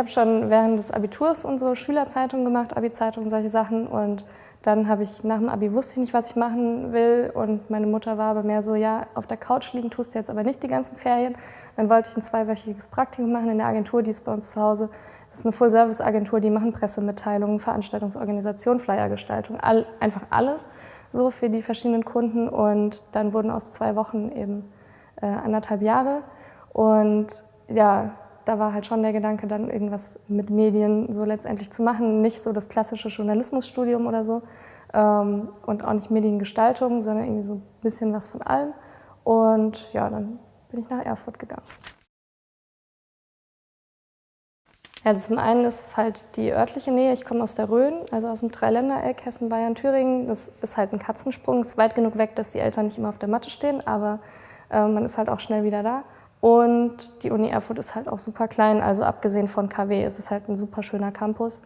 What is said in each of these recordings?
habe schon während des Abiturs unsere Schülerzeitung gemacht, Abi-Zeitung, solche Sachen. Und dann habe ich nach dem Abi wusste ich nicht, was ich machen will. Und meine Mutter war aber mehr so, ja, auf der Couch liegen tust du jetzt aber nicht die ganzen Ferien. Dann wollte ich ein 2-wöchiges Praktikum machen in der Agentur, die ist bei uns zu Hause. Das ist eine Full-Service-Agentur, die machen Pressemitteilungen, Veranstaltungsorganisation, Flyergestaltung, einfach alles so für die verschiedenen Kunden. Und dann wurden aus 2 Wochen eben 1,5 Jahre. Und ja, da war halt schon der Gedanke, dann irgendwas mit Medien so letztendlich zu machen. Nicht so das klassische Journalismusstudium oder so und auch nicht Mediengestaltung, sondern irgendwie so ein bisschen was von allem. Und ja, dann bin ich nach Erfurt gegangen. Also zum einen ist es halt die örtliche Nähe. Ich komme aus der Rhön, also aus dem Dreiländereck, Hessen, Bayern, Thüringen. Das ist halt ein Katzensprung. Es ist weit genug weg, dass die Eltern nicht immer auf der Matte stehen, aber man ist halt auch schnell wieder da. Und die Uni Erfurt ist halt auch super klein, also abgesehen von KW ist es halt ein super schöner Campus.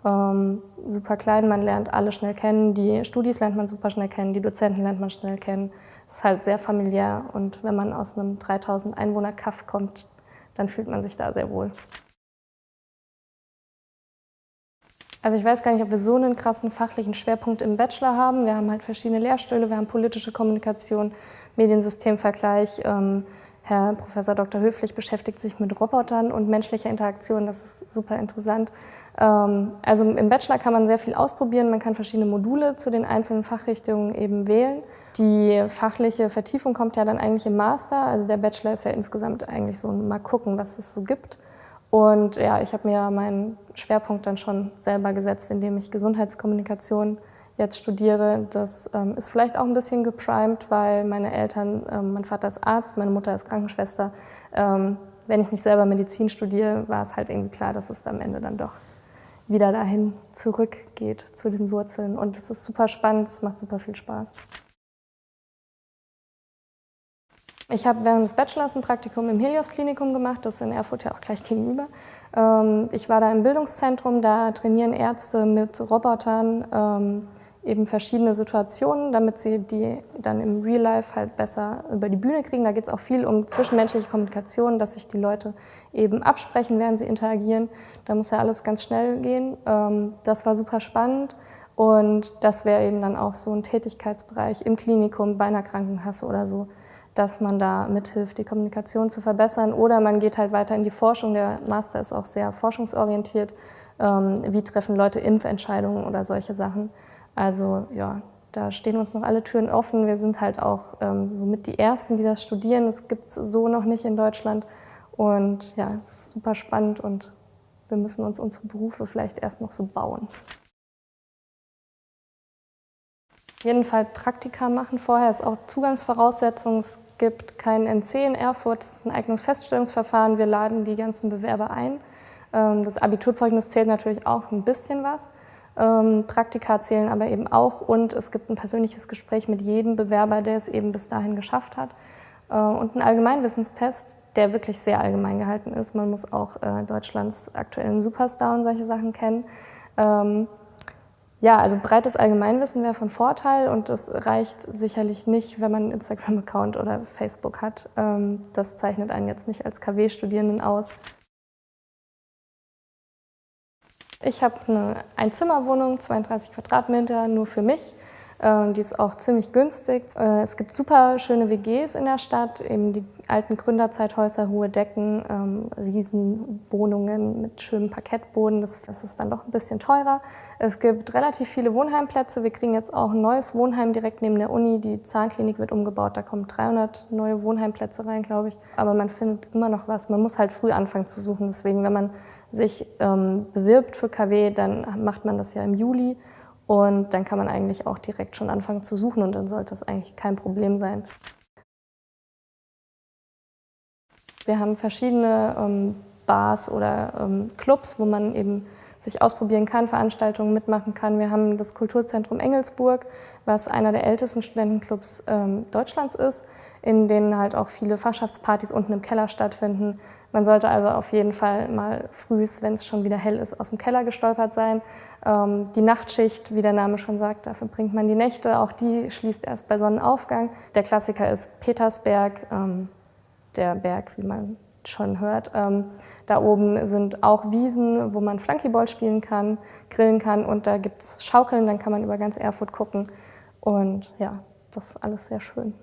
Super klein, man lernt alle schnell kennen, die Studis lernt man super schnell kennen, die Dozenten lernt man schnell kennen. Es ist halt sehr familiär und wenn man aus einem 3000 Einwohner-Kaff kommt, dann fühlt man sich da sehr wohl. Also ich weiß gar nicht, ob wir so einen krassen fachlichen Schwerpunkt im Bachelor haben. Wir haben halt verschiedene Lehrstühle, wir haben politische Kommunikation, Mediensystemvergleich. Herr Professor Dr. Höflich beschäftigt sich mit Robotern und menschlicher Interaktion, das ist super interessant. Also im Bachelor kann man sehr viel ausprobieren, man kann verschiedene Module zu den einzelnen Fachrichtungen eben wählen. Die fachliche Vertiefung kommt ja dann eigentlich im Master, also der Bachelor ist ja insgesamt eigentlich so ein mal gucken, was es so gibt. Und ja, ich habe mir meinen Schwerpunkt dann schon selber gesetzt, indem ich Gesundheitskommunikation jetzt studiere. Das ist vielleicht auch ein bisschen geprimed, weil meine Eltern, mein Vater ist Arzt, meine Mutter ist Krankenschwester. Wenn ich nicht selber Medizin studiere, war es halt irgendwie klar, dass es am Ende dann doch wieder dahin zurückgeht zu den Wurzeln. Und es ist super spannend, es macht super viel Spaß. Ich habe während des Bachelors ein Praktikum im Helios-Klinikum gemacht, das ist in Erfurt ja auch gleich gegenüber. Ich war da im Bildungszentrum, da trainieren Ärzte mit Robotern eben verschiedene Situationen, damit sie die dann im Real Life halt besser über die Bühne kriegen. Da geht es auch viel um zwischenmenschliche Kommunikation, dass sich die Leute eben absprechen, während sie interagieren. Da muss ja alles ganz schnell gehen. Das war super spannend und das wäre eben dann auch so ein Tätigkeitsbereich im Klinikum, bei einer Krankenkasse oder so, dass man da mithilft, die Kommunikation zu verbessern. Oder man geht halt weiter in die Forschung. Der Master ist auch sehr forschungsorientiert. Wie treffen Leute Impfentscheidungen oder solche Sachen. Also ja, da stehen uns noch alle Türen offen. Wir sind halt auch so mit die Ersten, die das studieren. Das gibt es so noch nicht in Deutschland. Und ja, es ist super spannend und wir müssen uns unsere Berufe vielleicht erst noch so bauen. Auf jeden Fall Praktika machen vorher, ist auch Zugangsvoraussetzung. Es gibt kein NC in Erfurt, das ist ein Eignungsfeststellungsverfahren. Wir laden die ganzen Bewerber ein. Das Abiturzeugnis zählt natürlich auch ein bisschen was. Praktika zählen aber eben auch und es gibt ein persönliches Gespräch mit jedem Bewerber, der es eben bis dahin geschafft hat. Und einen Allgemeinwissenstest, der wirklich sehr allgemein gehalten ist. Man muss auch Deutschlands aktuellen Superstar und solche Sachen kennen. Ja, also breites Allgemeinwissen wäre von Vorteil und es reicht sicherlich nicht, wenn man einen Instagram-Account oder Facebook hat. Das zeichnet einen jetzt nicht als KW-Studierenden aus. Ich habe eine Einzimmerwohnung, 32 Quadratmeter, nur für mich. Die ist auch ziemlich günstig. Es gibt super schöne WGs in der Stadt, eben die alten Gründerzeithäuser, hohe Decken, Riesenwohnungen mit schönem Parkettboden. Das ist dann doch ein bisschen teurer. Es gibt relativ viele Wohnheimplätze. Wir kriegen jetzt auch ein neues Wohnheim direkt neben der Uni. Die Zahnklinik wird umgebaut, da kommen 300 neue Wohnheimplätze rein, glaube ich. Aber man findet immer noch was. Man muss halt früh anfangen zu suchen. Deswegen, wenn man sich bewirbt für KW, dann macht man das ja im Juli. Und dann kann man eigentlich auch direkt schon anfangen zu suchen und dann sollte das eigentlich kein Problem sein. Wir haben verschiedene Bars oder Clubs, wo man eben sich ausprobieren kann, Veranstaltungen mitmachen kann. Wir haben das Kulturzentrum Engelsburg, was einer der ältesten Studentenclubs Deutschlands ist, in denen halt auch viele Fachschaftspartys unten im Keller stattfinden. Man sollte also auf jeden Fall mal frühs, wenn es schon wieder hell ist, aus dem Keller gestolpert sein. Die Nachtschicht, wie der Name schon sagt, dafür bringt man die Nächte. Auch die schließt erst bei Sonnenaufgang. Der Klassiker ist Petersberg, der Berg, wie man schon hört. Da oben sind auch Wiesen, wo man Flunkyball spielen kann, grillen kann und da gibt es Schaukeln, dann kann man über ganz Erfurt gucken und ja, das ist alles sehr schön.